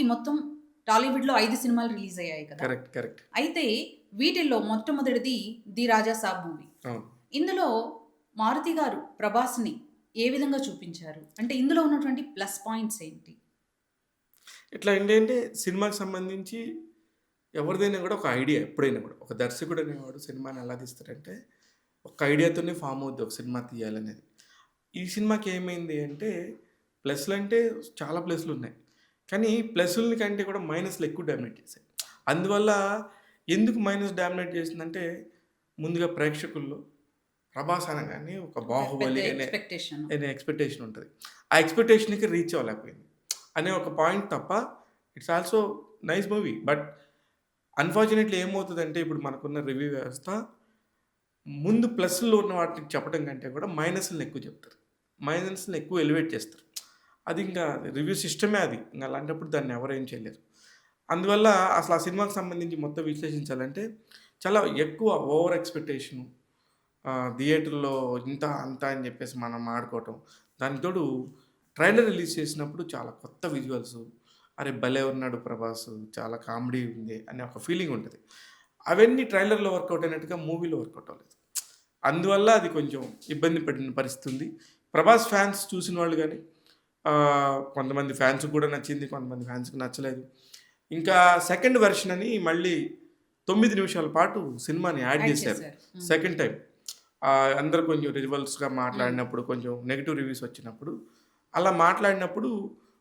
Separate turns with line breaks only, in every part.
మొత్తం టాలీవుడ్‌లో 5 సినిమాలు రిలీజ్ అయ్యాయి కదా!
కరెక్ట్. కరెక్ట్.
అయితే వీటిల్లో మొట్టమొదటిది 'ది రాజా సాబ్' మూవీ.
అవును.
ఇందులో మారుతి గారు ప్రభాస్‌ని ఏ విధంగా చూపించారు? అంటే ఇందులో ఉన్నటువంటి ప్లస్ పాయింట్స్ ఏంటి?
ఇట్లా ఏంటంటే సినిమాకి సంబంధించి ఎవరిదైనా గూడా ఒక ఐడియా ఎప్పుడైనా గూడా. ఒక దర్శకుడు అనేవాడు సినిమాని ఎలా తీస్తాడంటే, ఒక ఐడియాతోనే ఫార్మ్ అవుద్ది ఒక సినిమా తీయాలనేది. ఈ సినిమాకి ఏమైంది అంటే, ప్లస్‌లంటే చాలా ప్లస్‌లున్నాయి. కానీ ప్లస్‌లని కంటే కూడా మైనస్‌లు ఎక్కువ డామినేట్ చేశాయి. అందువల్ల ఎందుకు మైనస్ డామినేట్ చేసిందంటే, ముందుగా ప్రేక్షకుల్లో ప్రభాస్ అనగానే ఒక
ఒక పెద్ద
'బాహుబలి'
ఎక్స్‌పెక్టేషన్.
అనే ఎక్స్‌పెక్టేషన్ ఉంటది. ఆ ఎక్స్‌పెక్టేషన్‌కి రీచ్ అవ్వలేకపోయింది అనే ఒక పాయింట్ తప్ప it's also nice movie. But unfortunately ఏమవుతదంటే ఇప్పుడు మనకున్న రివ్యూ వ్యవస్థ ముందు ప్లస్‌లో ఉన్న వాటిని చెప్పడం కంటే కూడా మైనస్‌లని ఎక్కువ చెప్తారు. మైనస్‌ని ఎక్కువ ఎలివేట్ చేస్తారు. అది ఇంకా రివ్యూ సిస్టమే అది. ఇంక అలాంటప్పుడు దాన్ని ఎవరు ఏం చేయలేరు. అందువల్ల అసలు ఆ సినిమాకి సంబంధించి మొత్తం విశ్లేషించాలంటే చాలా ఎక్కువ ఓవర్ ఎక్స్‌పెక్టేషను. థియేటర్‌లో ఇంత, అంత అని చెప్పేసి మనం ఆడుకోవటం. దానికి తోడు ట్రైలర్ రిలీజ్ చేసినప్పుడు చాలా కొత్త విజువల్సు. అరే! భలే ఉన్నాడు ప్రభాసు. చాలా కామెడీ ఉంది అనే ఒక ఫీలింగ్ ఉంటది. అవన్నీ ట్రైలర్‌లో వర్కౌట్ అయినట్టుగా మూవీలో వర్కౌట్ అవ్వలేదు. అందువల్ల అది కొంచెం ఇబ్బంది పడిన పరిస్థితి ఉంది. ప్రభాస్ ఫ్యాన్స్ చూసిన వాళ్ళు గాని, కొంతమంది ఫ్యాన్స్‌కి కూడా నచ్చింది. కొంతమంది ఫ్యాన్స్‌కి నచ్చలేదు. ఇంకా సెకండ్ వెర్షన్ అని మళ్ళీ 9 నిమిషాల పాటు సినిమాని యాడ్
యాడ్
జేశారు.
చేశారు.
Second time. అందరూ కొంచెం రివర్స్‌గా
హ్మ్.
మాట్లాడినప్పుడు, కొంచెం నెగెటివ్ రివ్యూస్ వచ్చినప్పుడు, అలా మాట్లాడినప్పుడు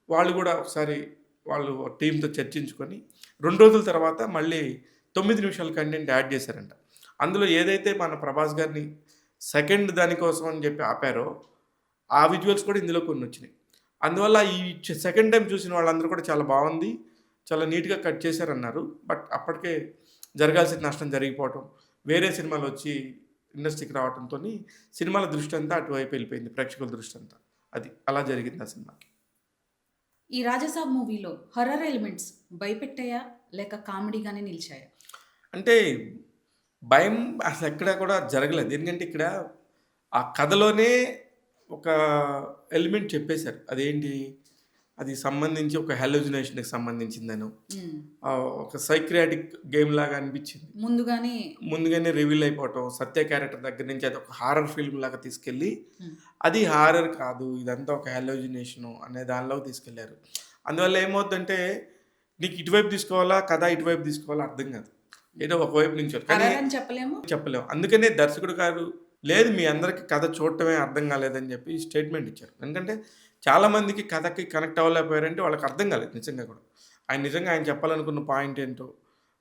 వాళ్ళు గూడా ఒకసారి వాళ్ళు టీమ్‌తో చర్చించుకొని 2 రోజుల తర్వాత మళ్ళీ 9 నిమిషాల కంటెంట్ యాడ్ జేశారంట. అందులో ఏదైతే మన ప్రభాస్ గారిని సెకండ్ దానికోసం అని జెప్పి ఆపారో, ఆ విజువల్స్ కూడా ఇందులో కొన్నొచ్చినాయి. అందువల్ల ఈ సెకండ్ టైమ్ చూసిన వాళ్ళందరూ కూడా చాలా బావుంది. చాలా నీట్‌గా కట్ చేశారన్నారు. బట్ అప్పటికే జరగాల్సిన నష్టం జరిగిపోవటం, వేరే సినిమాలొచ్చి ఇండస్ట్రీకి రావటంతోని సినిమాల దృష్టంతా అటువైపు ఎళ్ళిపోయింది. ప్రేక్షకుల దృష్టంతా. అది. అలా జరిగింది ఆ సినిమాకి.
ఈ 'రాజా సాబ్' మూవీలో హారర్ ఎలిమెంట్స్ భయపెట్టాయా? లేక కామెడీగానే నిలిచాయా?
అంటే భయం అసలెక్కడ కూడా జరగలేదు. ఎందుకంటే ఇక్కడ ఆ కథలోనే ఒక ఎలిమెంట్ చెప్పేశారు. అదేంటి? అది సంబంధించి ఒక హాలుసినేషన్‌కి సంబంధించిందనో,
హ్మ్.
ఒక సైక్రియాటిక్ గేమ్‌లాగా అనిపిచ్చింది.
ముందుగానే
ముందుగానే రివీల్ అయిపోవటం. సత్య క్యారెక్టర్ దగ్గర నుంచి అదొక హారర్ ఫిల్మ్‌లాగా తీసుకెళ్ళి,
హ్మ్.
అది హారర్ కాదు. ఇదంతా ఒక హాలుసినేషను అనే దానిలోకి తీసుకెళ్లారు. అందువల్ల ఏమవుద్దంటే, నీకు ఇటువైపు తీసుకోవాలా, కథ ఇటువైపు తీసుకోవాలా అర్థం కాదు. ఏదో ఒకవైపు నించోలి. కానీ
హారర్ అని చెప్పలేము.
చెప్పలేం. అందుకనే దర్శకుడు గారు లేదు మీ అందరికి కథ చూడటమే అర్థం కాలేదని చెప్పి స్టేట్మెంట్ ఇచ్చారు. ఎందుకంటే చాలా మందికి కథకి కనెక్ట్ అవ్వలేకపోయారంటే వాళ్ళకి అర్థం కాలేదు నిజంగా కూడా. ఆయన చెప్పాలనుకున్న పాయింట్ ఏంటో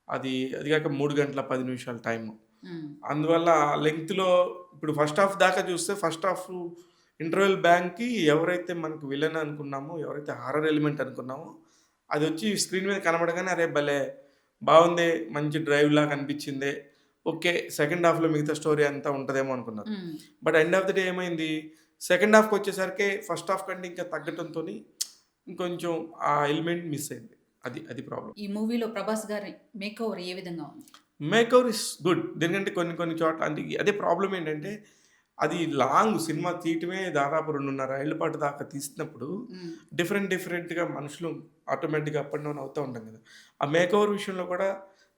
అది కాక 3 గంటల 10 నిమిషాల టైము.
హ్మ్.
అందువల్ల లెంగ్త్‌లో ఇప్పుడు ఫస్ట్ హాఫ్ దాకా చూస్తే ఫస్ట్ హాఫ్ ఇంటర్వెల్ బ్యాంక్‌కి ఎవరైతే మనకు విలన్ అనుకున్నామో, ఎవరైతే హారర్ ఎలిమెంట్ అనుకున్నామో అదొచ్చి స్క్రీన్ మీద కనపడగానే అరే భలే! బావుందే! మంచి డ్రైవ్‌లాగా అనిపించిందే. ఓకే. సెకండ్ హాఫ్‌లో మిగతా స్టోరీ అంతా ఉంటదేమో అనుకున్నారు.
హ్మ్.
But end of the day ఏమైంది? సెకండ్ హాఫ్‌కొచ్చేసరికి ఫస్ట్ హాఫ్ కంటే ఇంకా తగ్గటంతోని ఇంకొంచెం ఆ ఎలిమెంట్ మిస్ అయింది. అది ప్రాబ్లమ్.
ఈ మూవీలో 'ప్రభాస్' గారి మేకోవర్ ఏ విధంగా ఉంది?
Makeover is good. దేనికంటే కొన్ని కొన్ని చోట్ల అంటే అదే ప్రాబ్లమ్ ఏంటంటే, అది లాంగ్ సినిమా తీయటమే దాదాపు 2:30 ఏళ్ల పాటు దాకా తీసినప్పుడు
హ్మ్.
డిఫరెంట్‌గా మనుషులు ఆటోమేటిక్‌గా అప్ అండ్ డౌన్ అవుతా ఉంటాం కదా! ఆ మేకోవర్ విషయంలో కూడా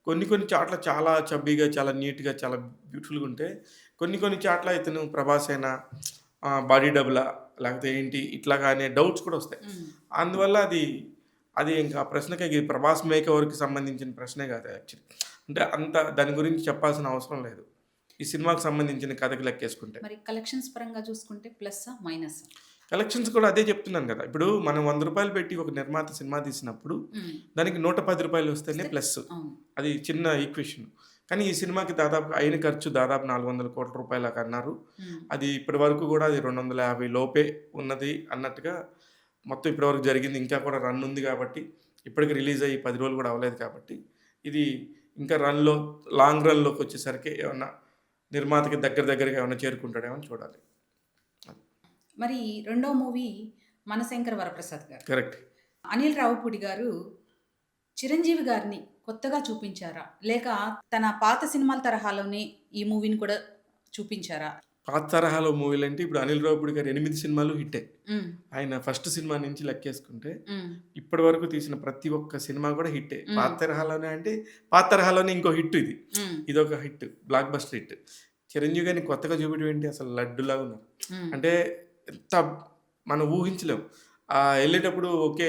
కొన్ని కొన్ని చోట్ల చాలా చబ్బీగా, చాలా నీట్‌గా, చాలా బ్యూటిఫుల్‌గా ఉంటే, కొన్ని కొన్ని చోట్ల ఇతను ప్రభాసేనా? బాడీ డబులా? లేకపోతే ఏంటి? ఇట్లాగా అనే డౌట్స్ కూడా వస్తాయి.
హ్మ్.
అందువల్ల అది ఇంకా ఆ ప్రశ్నకి ఇది ప్రభాస్ మేకోవర్‌కి సంబంధించిన ప్రశ్నే కాదు యాక్చువల్లీ. అంటే అంత దాని గురించి చెప్పాల్సిన అవసరం లేదు. ఈ సినిమాకి సంబంధించిన కథకి లెక్కేసుకుంటే.
మరి కలెక్షన్స్ పరంగా చూసుకుంటే ప్లస్సా? మైనస్సా?
కలెక్షన్స్ కూడా అదే చెప్తున్నాను గదా! ఇప్పుడు మనం రూ. 100 పెట్టి ఒక నిర్మాత సినిమా తీసినప్పుడు
హ్మ్.
దానికి రూ. 110 వస్తేనే
వస్తే
ప్లస్.
అవును.
అది చిన్న ఈక్వేషన్. కానీ ఈ సినిమాకి దాదాపు అయిన ఖర్చు దాదాపు 400,00,00,000 అన్నారు.
హ్మ్.
అది ఇప్పటి వరకు గూడా అది 250 లోపే ఉన్నది అన్నట్టుగా మొత్తం ఇప్పటి వరకు జరిగింది. ఇంకా కూడా రన్ ఉంది గాబట్టి, ఇప్పటికి రిలీజ్ అయ్యి 10 రోజులు గూడా అవ్వలేదు కాబట్టి, ఇది ఇంకా లాంగ్ రన్‌లోకొచ్చేసరికి ఏమన్నా నిర్మాతకి దగ్గరగా ఏమన్నా చేరుకుంటాడేమో అని చూడాలి. అది.
మరి రెండో మూవీ 'మనశంకర వరప్రసాద్' గారు.
కరెక్ట్.
అనిల్ రావిపూడి గారు చిరంజీవి గారిని కొత్తగా చూపించారా? లేక తన పాత సినిమాల తరహాలోనే ఈ మూవీని కూడా చూపించారా?
పాత తరహాలో మూవీలంటే ఇప్పుడు అనిల్ రావిపూడి గారు 8 సినిమాలు హిట్టే.
హ్మ్.
ఆయన ఫస్ట్ సినిమా నుంచి లెక్కేసుకుంటే
హ్మ్.
ఇప్పటి వరకు తీసిన ప్రతి ఒక్క సినిమా కూడా హిట్టే. పాత
హ్మ్.
తరహాలోనే అంటే పాత తరహాలోనే ఇంకో హిట్ ఇది.
హ్మ్.
ఇదొక hit. Block buster hit. Chiranjeevi గారిని కొత్తగా చూపించడం ఏంటి అసలు లడ్డులాగా ఉన్నారు.
హ్మ్.
అంటే ఎంత మనం ఊహించలేం. ఎళ్ళేటప్పుడు ఓకే.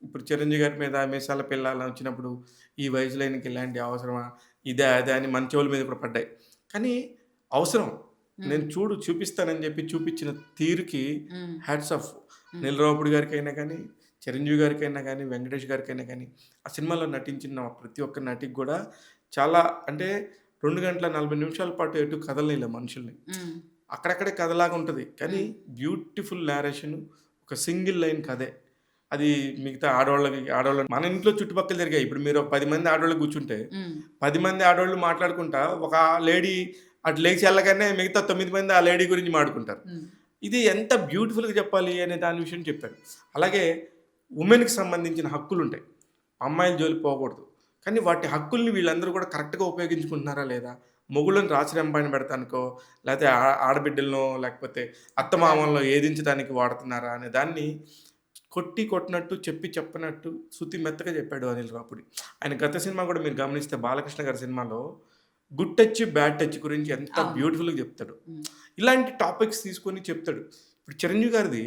ఇప్పుడు చిరంజీవి గారి మీద మీసాల పిల్ల అలా వచ్చినప్పుడు ఈ వయసులో ఈయనకి ఇలాంటి అవసరమా? ఇదా? అదా? అని మన చెవుల మీద కూడా పడ్డాయి. కానీ అవసరం.
హ్మ్.
నేను చూపిస్తానని చెప్పి చూపించిన తీరుకి
హ్మ్.
Hats off.
హ్మ్.
అనిల్ రావిపూడి గారికైనా కానీ, చిరంజీవి గారికైనా కానీ, వెంకటేష్ గారికైనా కానీ, ఆ సినిమాలో నటించిన ప్రతి ఒక్క నటికి కూడా చాలా అంటే 2 గంటల 40 నిమిషాల పాటు ఎటు కదలనీయలే మనుషుల్ని.
హ్మ్.
అక్కడక్కడే కథలాగా ఉంటది. కానీ
హ్మ్.
బ్యూటిఫుల్ నేరేషన్ ఒక సింగిల్ లైన్ కథే. అది మిగతా ఆడోళ్ళ మన ఇంట్లో చుట్టుపక్కల జరిగాయి. ఇప్పుడు మీరు ఒక 10 మంది ఆడోళ్ళు కూర్చుంటే,
హ్మ్.
10 మంది ఆడోళ్ళు మాట్లాడుకుంటా ఒక లేడీ అటు లేచి ఎళ్ళగానే మిగతా 9 మంది ఆ లేడీ గురించి మాట్లాడుకుంటారు.
హ్మ్.
ఇది ఎంత బ్యూటిఫుల్‌గా చెప్పాలి అనే దాని విషయం చెప్పాడు. అలాగే వుమెన్‌కి సంబంధించిన హక్కులుంటాయి. అమ్మాయిల జోలికి పోకూడదు. కానీ వాటి హక్కుల్ని వీళ్ళందరూ కూడా కరెక్ట్‌గా ఉపయోగించుకుంటున్నారా లేదా? మొగుళ్ళని రాచరింపాన పెడతానికో, లేతే ఆడబిడ్డలనో, లేకపోతే
అత్తగారిని.
అత్తమామలను ఏదించడానికి వాడుతున్నారా అనే దాన్ని కొట్టినట్టు, చెప్పనట్టు శుతి మెత్తగా చెప్పాడు అనిల్ రావిపూడి. ఆయన గత సినిమా కూడా మీరు గమనిస్తే బాలకృష్ణ గారి సినిమాలో గుడ్ టచ్, బ్యాడ్ టచ్ గురించి ఎంత
అవును.
బ్యూటిఫుల్‌గా చెప్తాడు.
హ్మ్.
ఇలాంటి టాపిక్స్ తీసుకొని చెప్తాడు. ఇప్పుడు 'చిరంజీవి' గారిది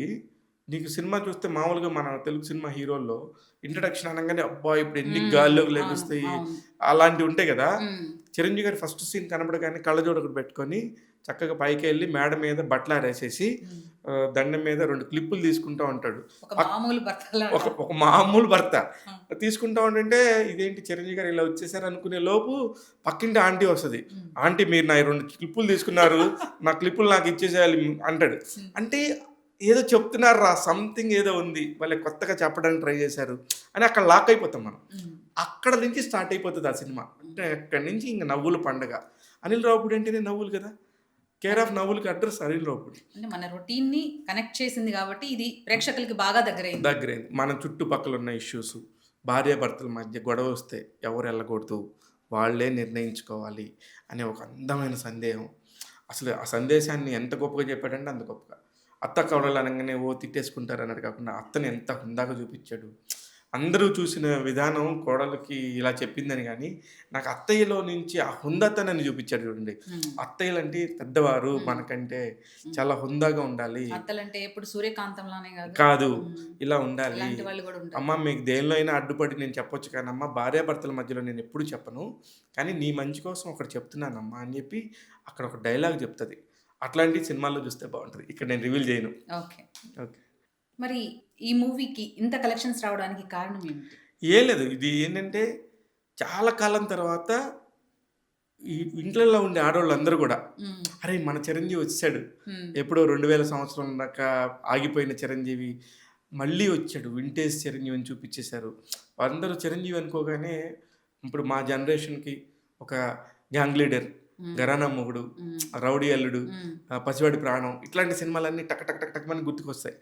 నీకు సినిమా చూస్తే మామూలుగా మన తెలుగు సినిమా హీరోల్లో ఇంట్రడక్షన్ అనంగానే అబ్బా! ఇప్పుడు ఎన్ని
హ్మ్.
గాల్లోకి
అవును.
లెగుస్తాయి.
అవును.
అలాంటివి ఉంటాయి గదా!
హ్మ్.
'చిరంజీవి' గారి ఫస్ట్ సీన్ కనపడగానే కళ్ళజోడు ఒకటి పెట్టుకొని చక్కగా పైకెళ్ళి మేడ మీద బట్టలారేసేసి
హ్మ్.
దండం మీద 2 క్లిప్పులు తీసుకుంటా ఉంటాడు.
ఒక
పక్
మామూలు భర్తలాగా.
ఒక మామూలు భర్త.
ఆ!
తీసుకుంటా ఉంటుంటే ఇదేంటి 'చిరంజీవి' గారు ఇలా వచ్చేసారు అనుకునే లోపు పక్కింటి ఆంటీ వస్తది.
హ్మ్.
ఆంటీ మీరు నాయి 2 క్లిప్పులు తీసుకున్నారు. నా క్లిప్పులు నాకు ఇచ్చేసేయాలి అంటాడు.
హ్మ్.
అంటే ఏదో చెప్తున్నారురా సంథింగ్ ఏదో ఉంది. భలే కొత్తగా చెప్పడానికి ట్రై చేశారు అని అక్కడ లాక్ అయిపోతాం మనం.
హ్మ్.
అక్కడ నుంచి స్టార్ట్ అయిపోతది ఆ సినిమా. అంటే అక్కడి నుంచి ఇంక నవ్వుల పండగ. అనిల్ రావిపూడి అంటేనే నవ్వులు కదా! కేర్
అంటే
ఆఫ్ నవ్వులకి అడ్రెస్ అనిల్ రావిపూడి.
అంటే మన రొటీన్‌ని కనెక్ట్ చేసింది గాబట్టి, ఇది ప్రేక్షకులకి బాగా దగ్గరైంది.
దగ్గరైంది. మన చుట్టుపక్కల ఉన్న ఇష్యూస్, భార్యాభర్తల మధ్య గొడవొస్తే ఎవరెళ్ళకూడదు, వాళ్ళే నిర్ణయించుకోవాలి అనే ఒక అందమైన సందేహం. అసలు ఆ సందేశాన్ని ఎంత గొప్పగా చెప్పాడంటే అంత గొప్పగా. అత్త కోడళ్ళు అనంగానే ఓ తిట్టేసుకుంటారన్నట్టు కాకుండా అత్తని ఎంత హుందాగా చూపిచ్చాడు. అందరూ చూసిన విధానం కోడలికి ఇలా చెప్పిందని గానీ, నాకు అత్తయ్యలో నుంచి ఆ హుందాతనాన్ని చూపిచ్చాడు చూడండి.
హ్మ్.
అత్తయ్యలంటే పెద్దవారు
హ్మ్.
మనకంటే
హ్మ్.
చాలా హుందాగా ఉండాలి.
అత్తలంటే ఎప్పుడు సూర్యకాంతంలానే గాదు.
కాదు.
హ్మ్.
ఇలా ఉండాలి.
అలాంటి వాళ్ళు గూడా ఉంటారు.
అమ్మ మీకు దేనిలో అయినా అడ్డుపడి నేను చెప్పొచ్చు కానమ్మా, భార్యాభర్తల మధ్యలో నేనెప్పుడు చెప్పను. కానీ నీ మంచి కోసం ఒకటి చెప్తున్నానమ్మా అని జెప్పి అక్కడ ఒక డైలాగ్ జెప్తది. అట్లాంటియి సినిమాల్లో జూస్తే బావుంటది. ఇక్కడ నేను రివీల్ జేయను.
ఓకే.
ఓకే.
మరి ఈ మూవీకి ఇంత కలెక్షన్స్ రావడానికి కారణం ఏమిటి?
ఏం లేదు. ఇది ఏంటంటే చాలా కాలం తర్వాత ఈ ఇంట్లల్లో ఉండే ఆడోళ్ళందరూ గూడా
హ్మ్.
అరే! మన చిరంజీవి ఒచ్చేసాడు.
హ్మ్.
ఎప్పుడో 2000 సంవత్సరం దాకా ఆగిపోయిన చిరంజీవి మళ్ళీ వచ్చాడు. వింటేజ్ చిరంజీవి అని చూపిచ్చేశారు. అందరూ చిరంజీవి అనుకోగానే ఇప్పుడు మా జనరేషన్‌కి ఒక గ్యాంగ్ లీడర్,
హ్మ్.
ఘరానా మొగుడు,
హ్మ్.
రౌడీ అల్లుడు,
హ్మ్.
పసివాడి ప్రాణం ఇట్లాంటి సినిమాలన్నీ టక టక టక టకమని గుర్తుకొస్తాయి.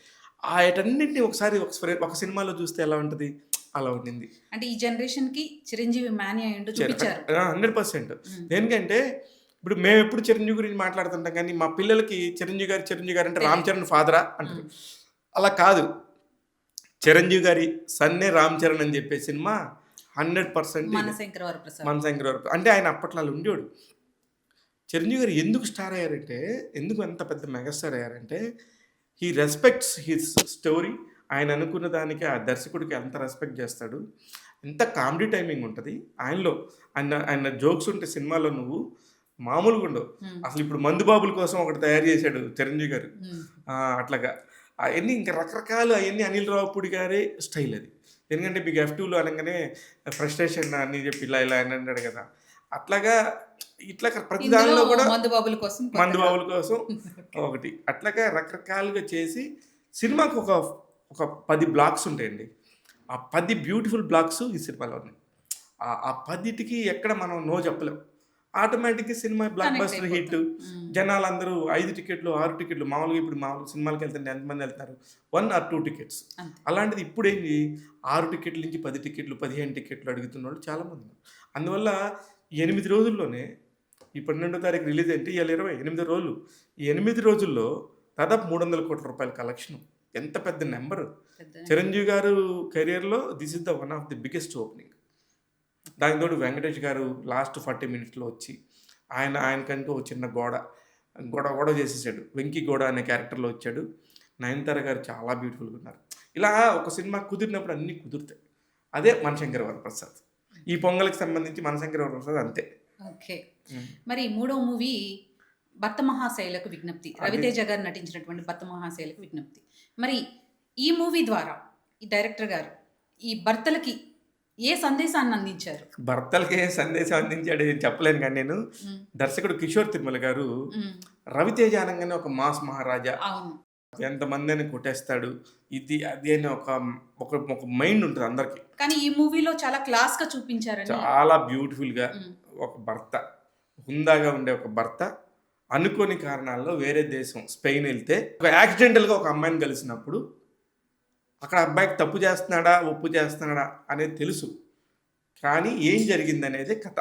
ఆయటన్నిటిని ఒకసారి ఒక సినిమాలో చూస్తే ఎలా ఉంటది? అలా ఉండింది.
అంటే ఈ జనరేషన్‌కి చిరంజీవి మానియా ఏంటో చూపిచ్చారు.
100%.
హ్మ్.
దేనికంటే ఇప్పుడు మేమెప్పుడు చిరంజీవి గురించి మాట్లాడుతుంటాం గానీ, మా పిల్లలకి చిరంజీవి గారు అంటే రామ్
తెలీదు.
చరణ్ ఫాదరా అంటారు.
హ్మ్.
అలా కాదు. చిరంజీవి గారి సన్నే రామ్ చరణ్ అని చెప్పే సినిమా 100% ఇదే.
మనశంకర వరప్రసాద్.
'మనశంకర వరప్రసాద్' అంటే ఆయన అప్పట్లో అలా ఉండేవాడు. చిరంజీవి గారు ఎందుకు స్టార్ అయ్యారంటే, ఎందుకు అంత పెద్ద మెగాస్టార్ అయ్యారంటే, హి రెస్పెక్ట్స్ హిస్ స్టోరీ. ఆయన అనుకున్న దానికి ఆ దర్శకుడికి ఎంత రెస్పెక్ట్ చేస్తాడు. ఎంత కామెడీ టైమింగ్ ఉంటది. ఆయనలో ఆయన జోక్స్ ఉంటే సినిమాలో నువ్వు మామూలుగా ఉండవు.
హ్మ్.
అసలు ఇప్పుడు మందు బాబుల కోసం ఒకటి తయారు చేశాడు చిరంజీవి గారు.
హ్మ్.
అట్లాగా అయన్నీ ఇంకా రకరకాలు అయన్నీ అనిల్ రావిపూడి గారి స్టైల్ అది. ఎందుకంటే మీకు ఎఫ్2లో అనంగానే ఫ్రస్ట్రేషన్ అని చెప్పి ఇలా ఇలా అని అన్నాడు కదా! అట్లాగా ఇట్లాగా ప్రతి
ఇందులో
దానిలో కూడా
మందు బాబుల కోసం
మందు
కొత్తగా.
బాబుల కోసం
ఓకే.
ఒకటి. అట్లాగా రకరకాలుగా చేసి సినిమాకి ఒక 10 బ్లాక్స్ ఉంటాయండి. ఆ 10 బ్యూటిఫుల్ బ్లాక్స్ ఈ సినిమాలో ఉన్నాయి. ఆ 10టికి ఎక్కడ మనం నో చెప్పలేం. ఆటోమేటిక్‌గా cinema block
connect
buster hit.
అయిపోతాం. హ్మ్.
జనాలందరూ 5 టికెట్లు, 6 టికెట్లు మామూలుగా ఇప్పుడు మామూలు సినిమాలకెళ్తుంటే ఎంతమంది ఎళ్తున్నారు? 1 ఆర్ 2 టికెట్స్.
అంతే.
అలాంటిది ఇప్పుడేంది 6 టికెట్ల నుంచి 10 టికెట్లు, 15 టికెట్లు అడుగుతున్నోళ్ళు చాలామంది ఉన్నారు. అందువల్ల 8 రోజుల్లోనే ఈ 12వ తారీఖు రిలీజ్ అంటే ఇవాళ 8 రోజులు. ఈ 8 రోజుల్లో దాదాపు 300 కోట్ల రూపాయల కలెక్షన్. ఎంత పెద్ద నెంబర్.
పెద్ద
చిరంజీవి గారు కెరియర్‌లో this is the one of the biggest opening. దానికి తోడు వెంకటేష్ గారు లాస్ట్ 40 మినిట్స్‌లో వచ్చి ఆయనకంటూ ఒక చిన్న గొడవ చేసేసాడు. వెంకీ గోడ అనే క్యారెక్టర్‌లో వచ్చాడు. నయనతార గారు చాలా బ్యూటిఫుల్‌గా ఉన్నారు. ఇలా ఒక సినిమా కుదిరినప్పుడు అన్నీ కుదురుతాయి. అదే మనశంకర వరప్రసాద్. ఈ పొంగల్‌కి సంబంధించి మనశంకర వరప్రసాద్ అంతే.
ఓకే.
హ్మ్.
మరి మూడో మూవీ 'భర్త మహాశైలకు విజ్ఞప్తి'. రవితేజ గారు నటించినటువంటి 'భర్త మహాశైలకు విజ్ఞప్తి'. మరి ఈ మూవీ ద్వారా ఈ డైరెక్టర్ గారు ఈ భర్తలకి ఏ సందేశాన్ని అందించారు?
భర్తలకి ఏ సందేశం అందించాడు ఏం చెప్పలేను కానీ నేను.
హ్మ్.
దర్శకుడు కిషోర్ తిరుమల గారు
హ్మ్.
రవితేజ అనగానే ఒక మాస్ మహారాజా,
అవును.
ఎంతమందిని కొట్టేస్తాడు, ఇది అది అని ఒక మైండ్ ఉంటుంది అందరికి.
కానీ ఈ మూవీలో చాలా క్లాస్‌గా చూపించారని.
చాలా బ్యూటిఫుల్‌గా
హ్మ్.
ఒక భర్త, హుందాగా ఉండే ఒక భర్త అనుకోని కారణాల్లో వేరే దేశం స్పెయిన్ వెళ్తే ఒక యాక్సిడెంటల్‌గా ఒక అమ్మాయిని కలిసినప్పుడు అక్కడ అబ్బాయికి తప్పు చేస్తున్నాడా, ఒప్పు చేస్తున్నాడా అనేది తెలుసు. కానీ ఏం జరిగిందనేదే కథ.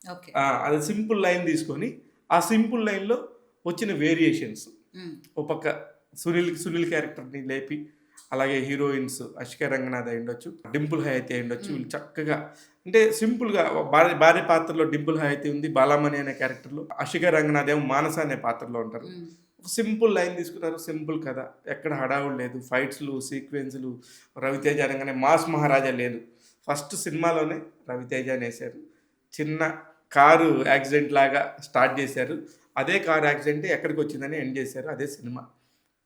ఓకే.
అది సింపుల్ లైన్ తీసుకొని ఆ సింపుల్ లైన్‌లో వచ్చిన వేరియేషన్స్.
హ్మ్.
ఓ పక్క సునీల్ క్యారెక్టర్‌ని లేపి, అలాగే హీరోయిన్స్ అషికా రంగనాథ్ అయ్యుండొచ్చు, డింపుల్ హయాతి అయ్యుండొచ్చు. వీళ్ళు చక్కగా అంటే సింపుల్‌గా భార్య పాత్రలో డింపుల్ హయాతి ఉంది. బాలామణి అనే క్యారెక్టర్‌లో అషికా రంగనాథ్ ఏమో మానస అనే పాత్రలో ఉంటారు.
హ్మ్.
సింపుల్ లైన్ తీసుకున్నారు. సింపుల్ కథ. ఎక్కడ హడావుడి లేదు. ఫైట్స్‌లు, సీక్వెన్స్‌లు రవితేజ అనగానే మాస్ మహారాజా లేదు. ఫస్ట్ సినిమాలోనే రవితేజ అనేసారు. చిన్న కారు యాక్సిడెంట్ లాగా స్టార్ట్ చేశారు. అదే కారు యాక్సిడెంట్ ఎక్కడికి వచ్చిందని ఎండ్ చేశారు. అదే సినిమా.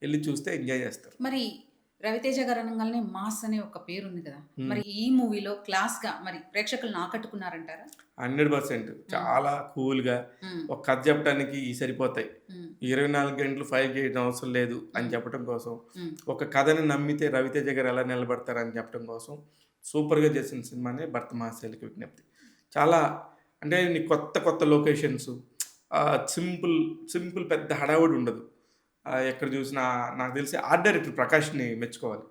ఎళ్లి చూస్తే ఎంజాయ్ చేస్తారు.
మరి రవితేజ గారు అనగానే మాస్ అనే ఒక పేరు ఉంది కదా. మరి ఈ మూవీలో క్లాస్‌గా మరి ప్రేక్షకులను ఆకట్టుకున్నారంటారా?
100% చాలా కూల్‌గా
హ్మ్.
ఒక కథ చెప్పడానికి సరిపోతాయి.
హ్మ్.
24 గంటలు ఫైట్ చేయడం అవసరం లేదు అని చెప్పడం కోసం,
హ్మ్.
ఒక కథని నమ్మితే రవితేజ గారు ఎలా నిలబడతారని చెప్పడం కోసం సూపర్‌గా చేసిన సినిమానే 'భర్త మహాశైలకు విజ్ఞప్తి'. చాలా అంటే నీకు కొత్త లొకేషన్స్, సింపుల్ పెద్ద హడావుడి ఉండదు. ఎక్కడ చూసినా నాకు తెలిసి ఆర్ట్ డైరెక్టర్ ప్రకాష్‌ని మెచ్చుకోవాలి.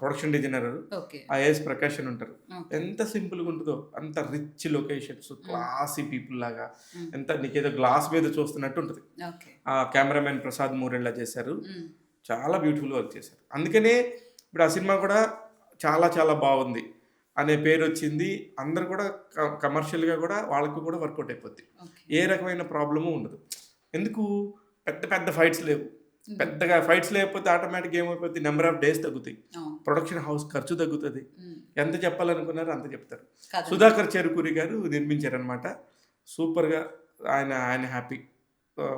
Production designer
okay.
IAS Prakash అని ఉంటారు.
ఓకే.
ఎంత సింపుల్‌గా ఉంటదో అంత రిచ్ లొకేషన్స్, క్లాసీ పీపుల్ లాగా
హ్మ్.
నీకేదో గ్లాస్ మీద చూస్తున్నట్టు ఉంటది.
ఓకే.
కెమెరామెన్ ప్రసాద్ మూరెళ్ళ చేశారు.
హ్మ్.
చాలా బ్యూటిఫుల్ వర్క్ చేశారు. అందుకనే ఇప్పుడు ఆ సినిమా కూడా చాలా బాగుంది అనే పేరొచ్చింది. అందరూ కూడా కమర్షియల్‌గా కూడా వాళ్ళకి కూడా వర్కౌట్ అయిపోద్ది.
ఓకే.
ఏ రకమైన ప్రాబ్లము ఉండదు. ఎందుకు పెద్ద ఫైట్స్ లేవు.
హ్మ్.
పెద్దగా ఫైట్స్ లేకపోతే ఆటోమేటిక్‌గా ఏమైపోద్ది, నంబర్ ఆఫ్ డేస్ తగ్గుతాయి.
అవును.
ప్రొడక్షన్ హౌస్ ఖర్చు తగ్గుతది.
హ్మ్.
ఎంత చెప్పాలనుకున్నారో అంత చెప్తారు.
కథ.
సుధాకర్ చెరుకూరి గారు నిర్మించారనమాట. సూపర్‌గా ఆయన హ్యాపీ.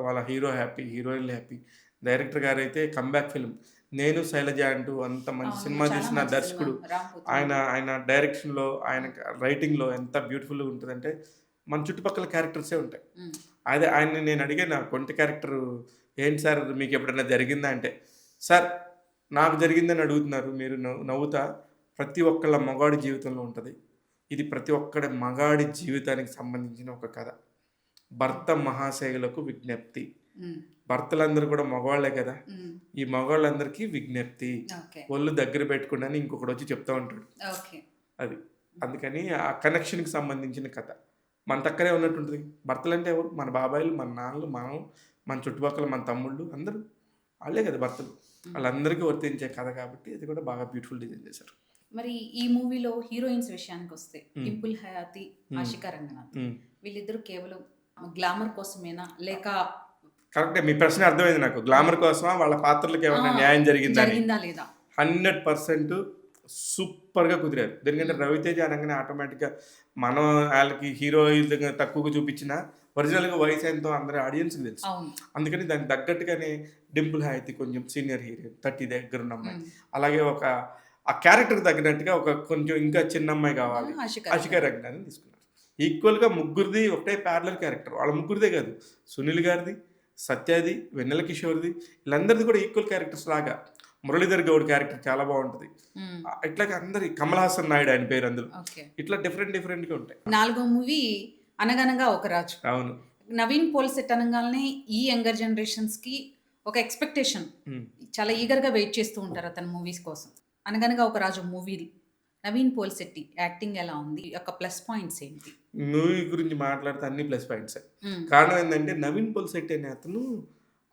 వాళ్ళ హీరో హ్యాపీ, హీరోయిన్‌లు హ్యాపీ. డైరెక్టర్ గారైతే కమ్‌బ్యాక్ ఫిల్మ్. 'నేను శైలజ' అంటూ అంత మంచి
అవును.
సినిమా
చాలా
తీసిన
మంచి
దర్శకుడు.
సినిమా. రామ్ పోతినేని.
ఆయన డైరెక్షన్‌లో, ఆయన రైటింగ్‌లో ఎంత బ్యూటిఫుల్‌గా ఉంటదంటే, మన చుట్టుపక్కల క్యారెక్టర్సే ఉంటాయి.
హ్మ్.
అదే ఆయన్ని నేను అడిగాను, నా కొంటి క్యారెక్టరు ఏంటి సార్ మీకెప్పుడైనా జరిగిందా అంటే, సార్ నాకు జరిగిందని అడుగుతున్నారు మీరు నవ్వుతా. ప్రతి ఒక్కళ్ళ మగాడి జీవితంలో ఉంటది. ఇది ప్రతి ఒక్కడి మగాడి జీవితానికి సంబంధించిన ఒక కథ. 'భర్త మహాశైలకు విజ్ఞప్తి'.
హ్మ్.
భర్తలందరూ కూడా మగవాళ్ళే కదా!
హ్మ్.
ఈ మగవాళ్ళందరికీ విజ్ఞప్తి.
ఓకే.
ఒళ్ళు దగ్గర పెట్టుకోండి అని ఇంకొకడొచ్చి చెప్తా ఉంటాడు.
ఓకే.
అది. అందుకని ఆ కనెక్షన్‌కి సంబంధించిన కథ. మన పక్కనే ఉన్నట్టుంటది. భర్తలంటే ఎవరు? మన బాబాయిలు, మన నాన్నలు, మనం, మన చుట్టుపక్కల మన తమ్ముళ్ళు అందరూ ఆళ్ళే కదా భర్తలు. ఆళ్ళందరికీ వర్తించే కథ కాబట్టి అది కూడా బాగా బ్యూటిఫుల్ డిజైన్ చేశారు.
మరి ఈ మూవీలో హీరోయిన్స్ విషయానికొస్తే
హ్మ్.
డింపుల్ హయాతి,
హ్మ్.
ఆషికా రంగనాథ్
హ్మ్.
వీళ్ళిద్దరూ కేవలం గ్లామర్ కోసమేనా లేక
కరెక్టే. మీ ప్రశ్న అర్థమైంది నాకు. గ్లామర్ కోసమా? వాళ్ళ పాత్రలకి ఏమన్నా న్యాయం జరిగిందా అని.
జరిగిందా లేదా?
100% సూపర్‌గా కుదిరారు. ఎందుకంటే రవితేజ అనంగానే ఆటోమేటిక్‌గా మనం ఆళ్ళకి హీరోయిజంగా తక్కువగా చూపించినా ఒరిజినల్‌గా వయసు ఎంతో అందరి ఆడియన్స్‌కి తెలుసు.
అవును.
అందుకని దానికి తగ్గట్టుగానే డింపుల్ హయాతి కొంచెం సీనియర్ హీరోయిన్ 30 దగ్గరున్న అమ్మాయి.
హ్మ్.
అలాగే ఆ క్యారెక్టర్‌కి తగ్గినట్టుగా కొంచెం ఇంకా చిన్న అమ్మాయి కావాలి.
ఆషికా
ఆషికా రంగనాథ్‌ని తీసుకున్నారు. ఈక్వల్‌గా ముగ్గురిది ఒకటే ప్యారలల్ క్యారెక్టర్. వాళ్ళ ముగ్గురిదే కాదు. సునీల్ గారిది, సత్యది, వెన్నెల కిషోర్‌ది వీళ్ళందరిది కూడా ఈక్వల్ క్యారెక్టర్స్ లాగా. మురళీధర్ గౌడ్ క్యారెక్టర్ చాలా బావుంటది.
హ్మ్.
ఇట్లాగే అందరి కమల్ హాసన్ నాయుడు ఆయన పేరు అందులో.
ఓకే.
ఇట్లా డిఫరెంట్‌గా ఉంటాయి.
నాలుగో మూవీ 'అనగనగా ఒక రాజు'.
అవును.
నవీన్ పోల్సెట్ అనంగానే ఈ యంగర్ జనరేషన్స్‌కి ఒక ఎక్స్‌పెక్టేషన్.
హ్మ్.
చాలా ఈగర్‌గా వెయిట్ చేస్తూ ఉంటారు అతని మూవీస్ కోసం. 'అనగనగా ఒక రాజు' మూవీ నవీన్ పోల్శెట్టి యాక్టింగ్ ఎలా ఉంది? యొక్క ప్లస్ పాయింట్స్ ఏంటి?
మూవీ గురించి మాట్లాడితే అన్ని ప్లస్ పాయింట్సే.
హ్మ్.
కారణం ఏందంటే నవీన్ పోల్శెట్టి అనే అతను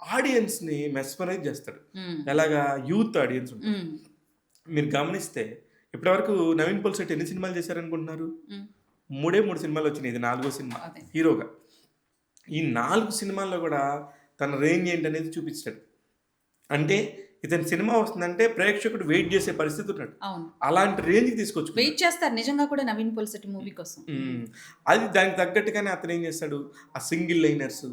ఆడియన్స్‌ని మెస్మరైజ్ చేస్తాడు.
హ్మ్.
ఎలాగా యూత్ ఆడియన్స్ ఉంటారు.
హ్మ్.
మీరు గమనిస్తే ఇప్పటివరకు నవీన్ పోల్శెట్టి ఎన్ని సినిమాలు చేశారనుకుంటున్నారు?
హ్మ్.
3 సినిమాలు వచ్చినాయి. ఇది 4వ సినిమా
అదే.
హీరోగా. ఈ 4 సినిమాల్లో కూడా తన రేంజ్ ఏంటనేది చూపించాడు. అంటే ఇతని సినిమా వస్తుందంటే ప్రేక్షకుడు వెయిట్ చేసే పరిస్థితి ఉన్నాడు.
అవును.
అలాంటి రేంజ్‌కి తీసుకొచ్చుకున్నాడు.
వెయిట్ చేస్తారు నిజంగా కూడా నవీన్ పోల్శెట్టి మూవీ కోసం.
అది దానికి తగ్గట్టుగానే అతను ఏం చేస్తాడు, ఆ సింగిల్ లైనర్స్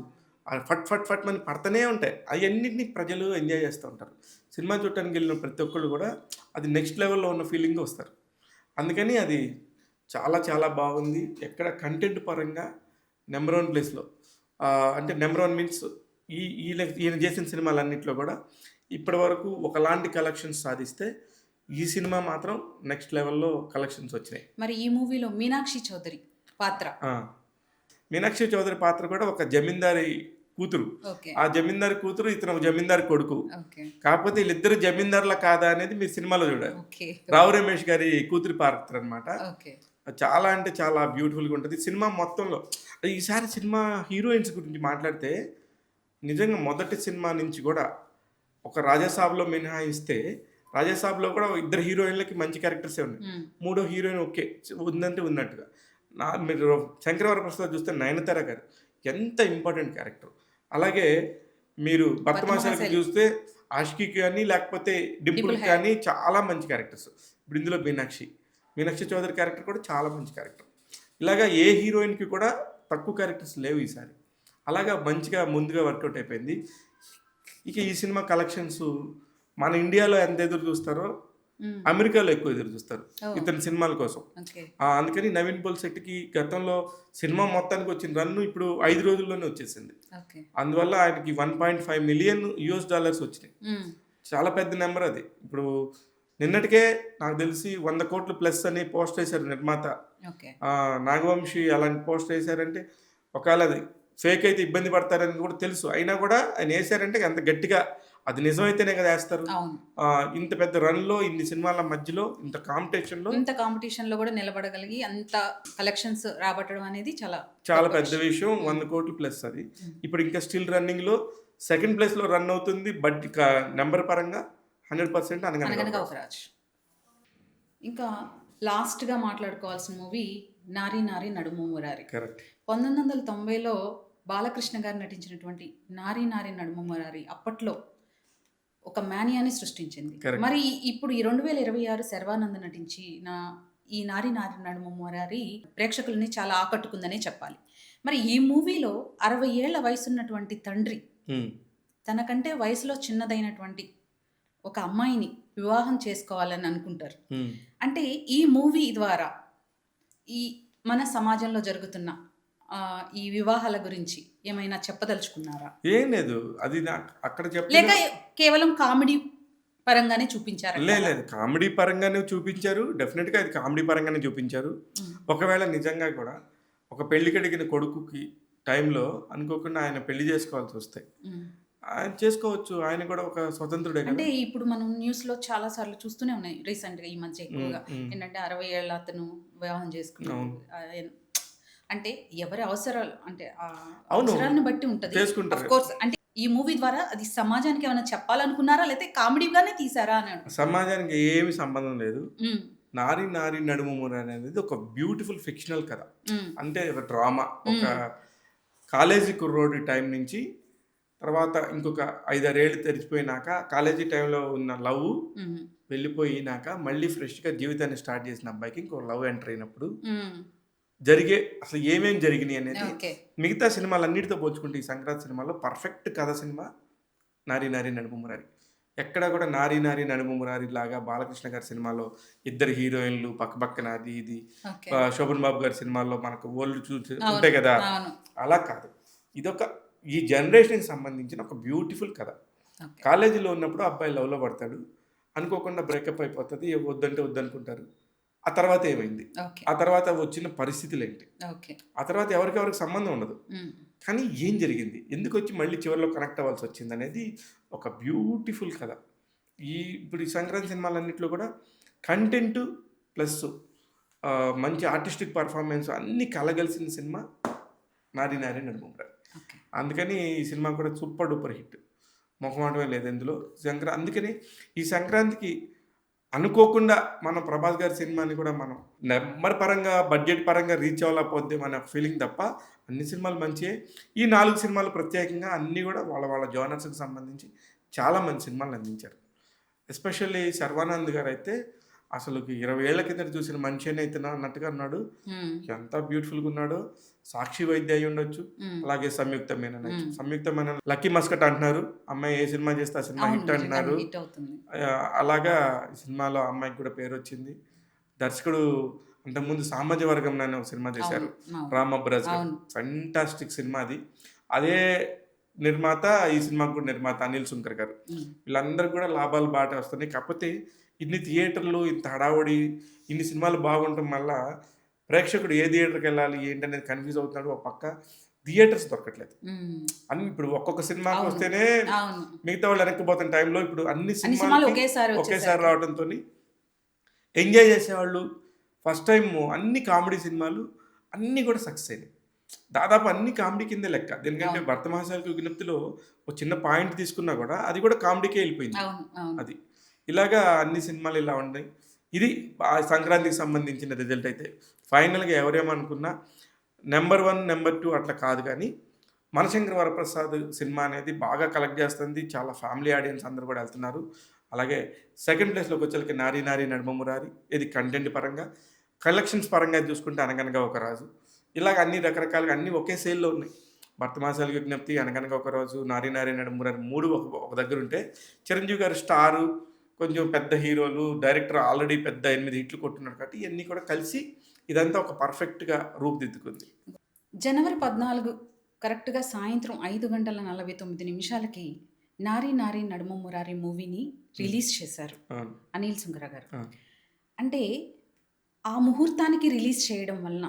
ఫట్ ఫట్ ఫట్ మని పడతానే ఉంటాయి. అవన్నిటిని ప్రజలు ఎంజాయ్ చేస్తూ ఉంటారు. సినిమా చూడటానికి వెళ్ళిన ప్రతి ఒక్కళ్ళు కూడా అది నెక్స్ట్ లెవెల్‌లో ఉన్న ఫీలింగ్‌తో వస్తారు. అందుకని అది చాలా చాలా బాగుంది. ఎక్కడ కంటెంట్ పరంగా నెంబర్ 1 ప్లేస్‌లో. అంటే నెంబర్ 1 మీన్స్ ఈయన చేసిన సినిమాలన్నిట్లో కూడా ఇప్పటివరకు ఒకలాంటి కలెక్షన్స్ సాధిస్తే ఈ సినిమా మాత్రం నెక్స్ట్ లెవెల్‌లో కలెక్షన్స్ వచ్చినాయి.
మరి ఈ మూవీలో మీనాక్షి చౌదరి పాత్ర.
మీనాక్షి చౌదరి పాత్ర కూడా ఒక జమీందారి కూతురు.
ఓకే.
ఆ జమీందారి కూతురు, ఇతను ఒక జమీందారి కొడుకు.
ఓకే.
కాకపోతే వీళ్ళిద్దరు జమీందారులా కాదా అనేది మీరు సినిమాలో చూడాలి.
ఓకే.
రావు రమేష్ గారి కూతురి పాత్ర అనమాట.
ఓకే.
చాలా అంటే చాలా బ్యూటిఫుల్గా ఉంటుంది సినిమా మొత్తంలో. ఈసారి సినిమా హీరోయిన్స్ గురించి మాట్లాడితే నిజంగా మొదటి సినిమా నుంచి కూడా ఒక రాజాసాబ్లో మినహాయిస్తే రాజాసాబ్లో కూడా ఇద్దరు హీరోయిన్లకి మంచి క్యారెక్టర్సే ఉన్నాయి.
హ్మ్.
మూడో హీరోయిన్ ఓకే ఉందంటే ఉన్నట్టుగా. మీరు శంకరవరప్రసాద్ చూస్తే నయనతార గారు ఎంత ఇంపార్టెంట్ క్యారెక్టర్. అలాగే మీరు భక్తమాసాలకి చూస్తే ఆష్కి కానీ లేకపోతే డింపుల్ కానీ చాలా మంచి క్యారెక్టర్స్. ఇప్పుడు ఇందులో మీనాక్షి చౌదరి క్యారెక్టర్ కూడా చాలా మంచి క్యారెక్టర్. ఇలాగా ఏ హీరోయిన్కి కూడా తక్కువ క్యారెక్టర్స్ లేవు ఈసారి. అలాగా మంచిగా ముందుగా వర్కౌట్ అయిపోయింది. ఇక ఈ సినిమా కలెక్షన్స్ మన ఇండియాలో ఎంత ఎదురు చూస్తారో అమెరికాలో ఎక్కువ ఎదురు చూస్తారు ఇతని సినిమాల కోసం. అందుకని నవీన్ పోల్శెట్టికి గతంలో సినిమా మొత్తానికి వచ్చిన రన్ను ఇప్పుడు 5 రోజుల్లోనే వచ్చేసింది. అందువల్ల ఆయనకి $1.5 మిలియన్ వచ్చినాయి. చాలా పెద్ద నెంబర్ అది. ఇప్పుడు నిన్నటికే నాకు తెలిసి 100 కోట్లు ప్లస్ అని పోస్ట్ వేశారు నిర్మాత నాగవంశీ. అలాంటి పోస్ట్ వేశారంటే ఒకవేళ అది ఫేక్ అయితే ఇబ్బంది పడతారని కూడా తెలుసు. అయినా కూడా ఆయన వేశారంటే అంత గట్టిగా అది నిజమైతేనే కదా వేస్తారు. ఇంత పెద్ద రన్లో ఇన్ని సినిమాల మధ్యలో ఇంత కాంపిటీషన్లో
కూడా నిలబడగలిగి అంత కలెక్షన్స్ రాబట్టడం అనేది
చాలా పెద్ద విషయం. 100 కోట్లు ప్లస్ అది. ఇప్పుడు ఇంకా స్టిల్ రన్నింగ్లో సెకండ్ ప్లేస్లో రన్ అవుతుంది. బట్ నెంబర్ పరంగా 100% అనగనగా ఒక రాజ్.
ఇంకా లాస్ట్గా మాట్లాడుకోవాల్సిన మూవీ నారీ నారీ నడుము మురారి.
కరెక్ట్.
1990లో బాలకృష్ణ గారు నటించినటువంటి నారీ నారీ నడుము మురారి అప్పట్లో ఒక మానియాని సృష్టించింది. మరి ఇప్పుడు ఈ 2026 శర్వానంద్ నటించిన ఈ నారీ నారీ నడుము మురారి ప్రేక్షకుల్ని చాలా ఆకట్టుకుందనే చెప్పాలి. మరి ఈ మూవీలో 60 ఏళ్ల వయసున్నటువంటి తండ్రి తనకంటే వయసులో చిన్నదైనటువంటి ఒక అమ్మాయిని వివాహం చేసుకోవాలని అనుకుంటారు. అంటే ఈ మూవీ ద్వారా ఈ మన సమాజంలో జరుగుతున్న ఈ వివాహాల గురించి ఏమైనా చెప్పదలుచుకున్నారా?
ఏం లేదు, అది అక్కడ
లేక కేవలం కామెడీ పరంగానే చూపించారు?
లేదు, కామెడీ పరంగానే చూపించారు. డెఫినెట్గా అది కామెడీ పరంగానే చూపించారు. ఒకవేళ నిజంగా కూడా ఒక పెళ్లికి అడిగిన కొడుకుకి టైంలో అనుకోకుండా ఆయన పెళ్లి చేసుకోవాల్సి వస్తాయి, ఆయన చేసుకోవచ్చు. ఆయన కూడా ఒక స్వతంత్రుడే.
అంటే ఇప్పుడు మనం న్యూస్ లో చాలా సార్లు చూస్తూనే ఉన్నాయి రీసెంట్ గా ఈ మధ్య ఎక్కువగా ఏంటంటే 60 ఏళ్ళ అతను వివాహం చేసుకున్నాడు. అంటే ఎవరి అవసరాలు అంటే అవసరాలను బట్టి ఉంటది. ఆఫ్ కోర్స్ అంటే ఈ మూవీ ద్వారా అది సమాజానికి ఏమైనా చెప్పాలనుకున్నారా లేకపోతే కామెడీగానే తీసారా అని?
సమాజానికి ఏమి సంబంధం లేదు. నారీ నారీ నడుము మురారి అనేది ఒక బ్యూటిఫుల్ ఫిక్షనల్ కథ. అంటే ఒక డ్రామా, ఒక కాలేజీ కుర్రోడి టైం నుంచి తర్వాత ఇంకొక 5-6 ఏళ్ళు తెరిచిపోయినాక కాలేజీ టైంలో ఉన్న లవ్ వెళ్ళిపోయినాక మళ్ళీ ఫ్రెష్గా జీవితాన్ని స్టార్ట్ చేసిన అబ్బాయికి ఇంకో లవ్ ఎంటర్ అయినప్పుడు జరిగే అసలు ఏమేమి జరిగినాయి అనేది మిగతా సినిమాలన్నిటితో పోల్చుకుంటే ఈ సంక్రాంతి సినిమాలో పర్ఫెక్ట్ కథ సినిమా నారీ నారీ నడుము మురారి. ఎక్కడ కూడా నారీ నారీ నడుము మురారి లాగా బాలకృష్ణ గారి సినిమాలో ఇద్దరు హీరోయిన్లు పక్కన అది ఇది, శోభన్ బాబు గారి సినిమాల్లో మనకు ఓల్డ్ చూసి ఉంటాయి కదా, అలా కాదు. ఇదొక ఈ జనరేషన్కి సంబంధించిన ఒక బ్యూటిఫుల్ కథ. కాలేజీలో ఉన్నప్పుడు అబ్బాయి లవ్లో పడతాడు, అనుకోకుండా బ్రేకప్ అయిపోతుంది, వద్దంటే వద్దనుకుంటారు. ఆ తర్వాత ఏమైంది, ఆ తర్వాత వచ్చిన పరిస్థితులు ఏంటి, ఆ తర్వాత ఎవరికెవరికి సంబంధం ఉండదు, కానీ ఏం జరిగింది, ఎందుకు వచ్చి మళ్ళీ చివరిలో కనెక్ట్ అవ్వాల్సి వచ్చింది అనేది ఒక బ్యూటిఫుల్ కథ. ఇప్పుడు ఈ సంక్రాంతి సినిమాలన్నింటిలో కూడా కంటెంట్ ప్లస్ మంచి ఆర్టిస్టిక్ పర్ఫార్మెన్స్ అన్నీ కలగలిసిన సినిమా నారి నారి నడుమురారి.
ఓకే.
అందుకని ఈ సినిమా కూడా సూపర్ డూపర్ హిట్. మొహమాటమే లేదు ఇందులో. అందుకని ఈ సంక్రాంతికి అనుకోకుండా మన ప్రభాస్ గారి సినిమాని కూడా మనం నెంబర్ పరంగా, బడ్జెట్ పరంగా రీచ్ అవ్వలేకపోతే మన ఫీలింగ్ తప్ప అన్ని సినిమాలు మంచియే. ఈ 4 సినిమాలు ప్రత్యేకంగా అన్నీ కూడా వాళ్ళ వాళ్ళ జోనర్స్కి సంబంధించి చాలా మంచి సినిమాలు అందించారు. ఎస్పెషల్లీ శర్వానంద్ గారు అయితే అసలు 20 ఏళ్ల కిందట చూసిన మనిషి అయితే అన్నట్టుగా ఉన్నాడు. ఎంత బ్యూటిఫుల్గా ఉన్నాడో. సాక్షి వైద్య అయి ఉండొచ్చు, అలాగే సంయుక్త మేనన్. సంయుక్త మేనన్ లక్కీ మస్కట్ అంటున్నారు, అమ్మాయి ఏ సినిమా చేస్తే ఆ సినిమా హిట్ అంటున్నారు. అలాగా ఈ సినిమాలో అమ్మాయికి కూడా పేరు వచ్చింది. దర్శకుడు అంతకుముందు సామాజిక వర్గం అనే ఒక సినిమా చేశారు, రామబ్రాజ్ గారు. ఫెంటాస్టిక్ సినిమా అది. అదే నిర్మాత ఈ సినిమాకు కూడా నిర్మాత అనిల్ సుంకర్ గారు. వీళ్ళందరూ కూడా లాభాలు బాట వస్తున్నాయి. కాకపోతే ఇన్ని థియేటర్లు, ఇంత హడావుడి, ఇన్ని సినిమాలు బాగుండటం వల్ల ప్రేక్షకుడు ఏ థియేటర్కి వెళ్ళాలి ఏంటనేది కన్ఫ్యూజ్ అవుతున్నాడు. ఒక పక్క థియేటర్స్ దొరకట్లేదు. అన్ని ఇప్పుడు ఒక్కొక్క సినిమాకి వస్తేనే మిగతా వాళ్ళు వెనక్కిపోతున్న టైంలో ఇప్పుడు అన్ని సినిమాలు ఒకేసారి రావడంతో ఎంజాయ్ చేసేవాళ్ళు ఫస్ట్ టైం అన్ని కామెడీ సినిమాలు అన్నీ కూడా సక్సెస్ అయినాయి. దాదాపు అన్ని కామెడీ కిందే లెక్క. ఎందుకంటే భర్త మహాశైలకు విజ్ఞప్తిలో ఒక చిన్న పాయింట్ తీసుకున్నా కూడా అది కూడా కామెడీకే వెళ్ళిపోయింది. అది ఇలాగా అన్ని సినిమాలు ఇలా ఉన్నాయి. ఇది సంక్రాంతికి సంబంధించిన రిజల్ట్. అయితే ఫైనల్గా ఎవరేమనుకున్నా నెంబర్ 1, నెంబర్ 2 అట్లా కాదు, కానీ మనశంకర వరప్రసాద్ సినిమా అనేది బాగా కలెక్ట్ చేస్తుంది. చాలా ఫ్యామిలీ ఆడియన్స్ అందరూ కూడా వెళ్తున్నారు. అలాగే సెకండ్ ప్లేస్లోకి వచ్చేసరికి నారి నారి నడుమమురారి. ఇది కంటెంట్ పరంగా, కలెక్షన్స్ పరంగా చూసుకుంటే అనగనగా ఒక రాజు. ఇలాగ అన్ని రకరకాలుగా అన్నీ ఒకే సేల్లో ఉన్నాయి. భర్త మహాశైలకు విజ్ఞప్తి, అనగనగా ఒక రోజు, నారి నారి నడుమమురారి 3 ఒక దగ్గర ఉంటే చిరంజీవి గారు స్టారు, కొంచెం పెద్ద హీరోలు, డైరెక్టర్ ఆల్రెడీ పెద్ద 8 హిట్లు కొట్టున్నారు కాబట్టి ఇవన్నీ కూడా కలిసి ఇదంతా ఒక పర్ఫెక్ట్గా రూపుదిద్దుకుంది.
జనవరి 14 కరెక్ట్గా సాయంత్రం 5:49 నారీ నారీ నడుమ మురారి మూవీని రిలీజ్ చేశారు అనిల్ సుంకర గారు. అంటే ఆ ముహూర్తానికి రిలీజ్ చేయడం వలన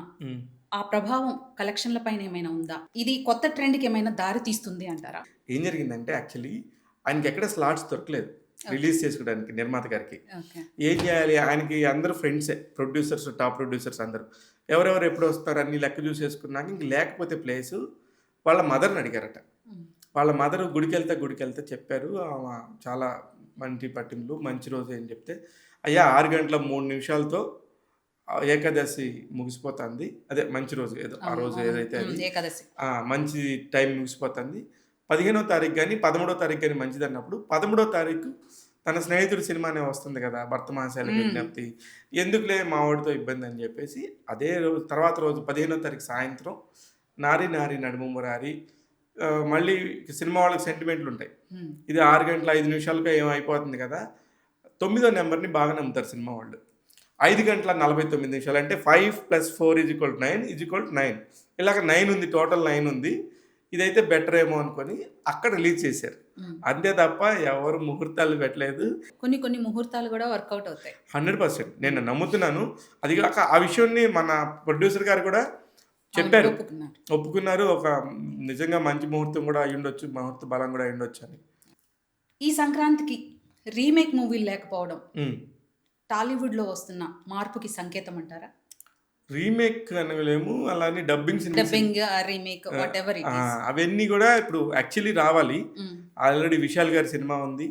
ఆ ప్రభావం కలెక్షన్ల పైన ఏమైనా ఉందా? ఇది కొత్త ట్రెండ్కి ఏమైనా దారి తీస్తుంది అంటారా?
ఏం జరిగిందంటే యాక్చువల్లీ ఆయనకి ఎక్కడ స్లాట్స్ దొరకలేదు రిలీజ్ చేసుకోవడానికి. నిర్మాత గారికి ఏం చేయాలి, ఆయనకి అందరూ ఫ్రెండ్సే, ప్రొడ్యూసర్స్, టాప్ ప్రొడ్యూసర్స్ అందరూ ఎవరెవరు ఎప్పుడు వస్తారు అన్ని లెక్క చూసేసుకున్నాక ఇంక లేకపోతే ప్లేసు వాళ్ళ మదర్ని అడిగారట. వాళ్ళ మదర్ గుడికి వెళ్తే చెప్పారు, చాలా మంచి పట్టింపులు మంచి రోజు అని చెప్తే, అయ్యా 6:03 ఏకాదశి ముగిసిపోతుంది, అదే మంచి రోజు ఏదో ఆ రోజు ఏదైతే అది మంచి టైం ముగిసిపోతుంది, 15వ తారీఖు కానీ 13వ తారీఖు కానీ మంచిది అన్నప్పుడు 13వ తారీఖు తన స్నేహితుడి సినిమానే వస్తుంది కదా భర్త మహాశైలకు విజ్ఞప్తి, ఎందుకులే మా వాడితో ఇబ్బంది అని చెప్పేసి అదే రోజు తర్వాత రోజు 15వ తారీఖు సాయంత్రం నారి నారి నడుమమురారి. మళ్ళీ సినిమా వాళ్ళకి సెంటిమెంట్లు ఉంటాయి. ఇది 6:05 ఏమైపోతుంది కదా, 9వ నెంబర్ని బాగా నమ్ముతారు సినిమా వాళ్ళు. 5:49 అంటే 5 + 4 = 9 ఇలాగ 9 ఉంది, టోటల్ 9 ఉంది. ఇదైతే బెటర్ ఏమో అనుకొని అక్కడ రిలీజ్ చేశారు. అంతే తప్ప ఎవరు ముహూర్తాలు పెట్టలేదు.
కొన్ని ముహూర్తాలు కూడా వర్కౌట్ అవుతాయి
100%. నేను నమ్ముతున్నాను. అది కాక ఆ విషయాన్ని మన ప్రొడ్యూసర్ గారు కూడా చెప్పారు, ఒప్పుకున్నారు. ఒక నిజంగా మంచి ముహూర్తం కూడా అయి ఉండొచ్చు, ముహూర్త బలం కూడా అయి ఉండొచ్చు అని.
ఈ సంక్రాంతికి రీమేక్ మూవీలు లేకపోవడం టాలీవుడ్లో వస్తున్న మార్పుకి సంకేతం అంటారా?
రీమేక్ అనలేము, అలానే డబ్బింగ్
రీమేక్
అవన్నీ కూడా ఇప్పుడు యాక్చువల్లీ రావాలి. ఆల్రెడీ విశాల్ గారి సినిమా ఉంది,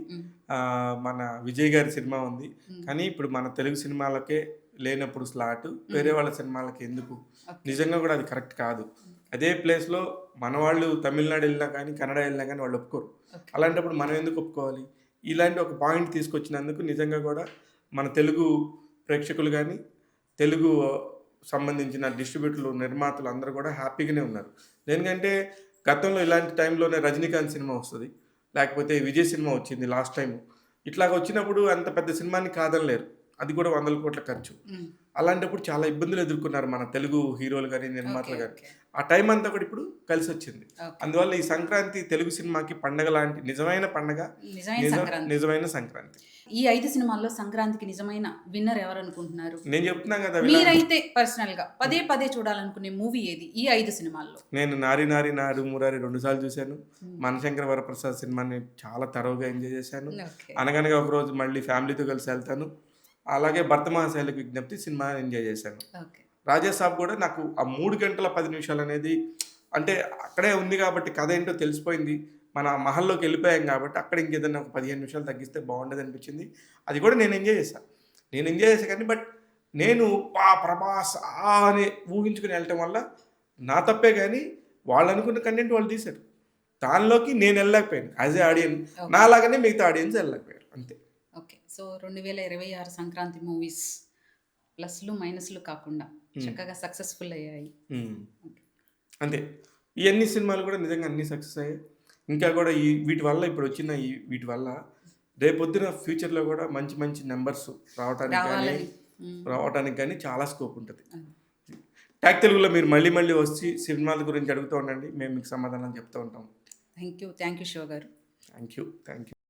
మన విజయ్ గారి సినిమా ఉంది, కానీ ఇప్పుడు మన తెలుగు సినిమాలకే లేనప్పుడు స్లాట్ వేరే వాళ్ళ సినిమాలకి ఎందుకు? నిజంగా కూడా అది కరెక్ట్ కాదు. అదే ప్లేస్లో మన వాళ్ళు తమిళనాడు వెళ్ళినా కానీ కన్నడ వెళ్ళినా కానీ వాళ్ళు ఒప్పుకోరు. అలాంటప్పుడు మనం ఎందుకు ఒప్పుకోవాలి? ఇలాంటి ఒక పాయింట్ తీసుకొచ్చినందుకు నిజంగా కూడా మన తెలుగు ప్రేక్షకులు కానీ తెలుగు సంబంధించిన డిస్ట్రిబ్యూటర్లు, నిర్మాతలు అందరూ కూడా హ్యాపీగానే ఉన్నారు. ఎందుకంటే గతంలో ఇలాంటి టైంలోనే రజనీకాంత్ సినిమా వస్తుంది, లేకపోతే విజయ్ సినిమా వచ్చింది లాస్ట్ టైం. ఇట్లాగ వచ్చినప్పుడు అంత పెద్ద సినిమాని కాదనలేరు, అది కూడా 100 కోట్ల ఖర్చు. అలాంటప్పుడు చాలా ఇబ్బందులు ఎదుర్కొన్నారు మన తెలుగు హీరోలు కానీ నిర్మాతలు కానీ. ఆ టైం అంతా కూడా ఇప్పుడు కలిసి వచ్చింది. అందువల్ల ఈ సంక్రాంతి తెలుగు సినిమాకి పండగ లాంటి నిజమైన పండగ, నిజమైన సంక్రాంతి.
ఈ 5 సినిమాల్లో సంక్రాంతికి నిజమైన విన్నర్ ఎవరు అనుకుంటున్నారు?
నేను చెప్తున్నా కదా,
మీరైతే పర్సనల్ గా పదే చూడాలనుకునే మూవీ ఏది ఈ 5 సినిమాల్లో?
నేను నారి నారి నడుమమురారి 2 సార్లు చూశాను. మనశంకర వరప్రసాద్ సినిమాని చాలా తరోగా ఎంజాయ్ చేశాను. అనగనగా ఒక రోజు మళ్ళీ ఫ్యామిలీతో కలిసి వెళ్తాను. అలాగే భర్త మహాశైలకు విజ్ఞప్తి సినిమా ఎంజాయ్ చేశాను.
ఓకే.
రాజాసాబ్ కూడా నాకు ఆ 3 గంటల 10 నిమిషాలు అనేది అంటే అక్కడే ఉంది కాబట్టి కథ ఏంటో తెలిసిపోయింది. మన మహల్లోకి వెళ్ళిపోయాం కాబట్టి అక్కడ ఇంకేదన్నా ఒక 15 నిమిషాలు తగ్గిస్తే బాగుండేది అనిపించింది. అది కూడా నేను ఎంజాయ్ చేశాను. నేను ఎంజాయ్ చేశాను కానీ బట్ నేను ప్రభాస్ అని ఊహించుకుని వెళ్ళటం వల్ల నా తప్పే కానీ వాళ్ళు అనుకున్న కంటెంట్ వాళ్ళు తీశారు. దానిలోకి నేను వెళ్ళలేకపోయాను యాజ్ ఏ ఆడియన్స్. నాలాగానే మిగతా ఆడియన్స్ వెళ్ళలేకపోయారు అంతే.
ఓకే. సో 2026 సంక్రాంతి మూవీస్ ప్లస్లు మైనస్లు కాకుండా చక్కగా సక్సెస్ఫుల్ అయ్యాయి.
అంతే. ఇవన్నీ సినిమాలు కూడా నిజంగా అన్నీ సక్సెస్ అయ్యాయి. ఇంకా కూడా వీటి వల్ల ఇప్పుడు వచ్చిన వీటి వల్ల రేపొద్దున ఫ్యూచర్లో కూడా మంచి మంచి నెంబర్స్ రావడానికి కానీ చాలా స్కోప్ ఉంటుంది. ట్యాగ్ తెలుగులో మీరు మళ్ళీ మళ్ళీ వచ్చి సినిమాల గురించి అడుగుతూ ఉండండి, మేము మీకు సమాధానం చెప్తూ ఉంటాం.
థ్యాంక్ యూ శివ గారు.
Thank you.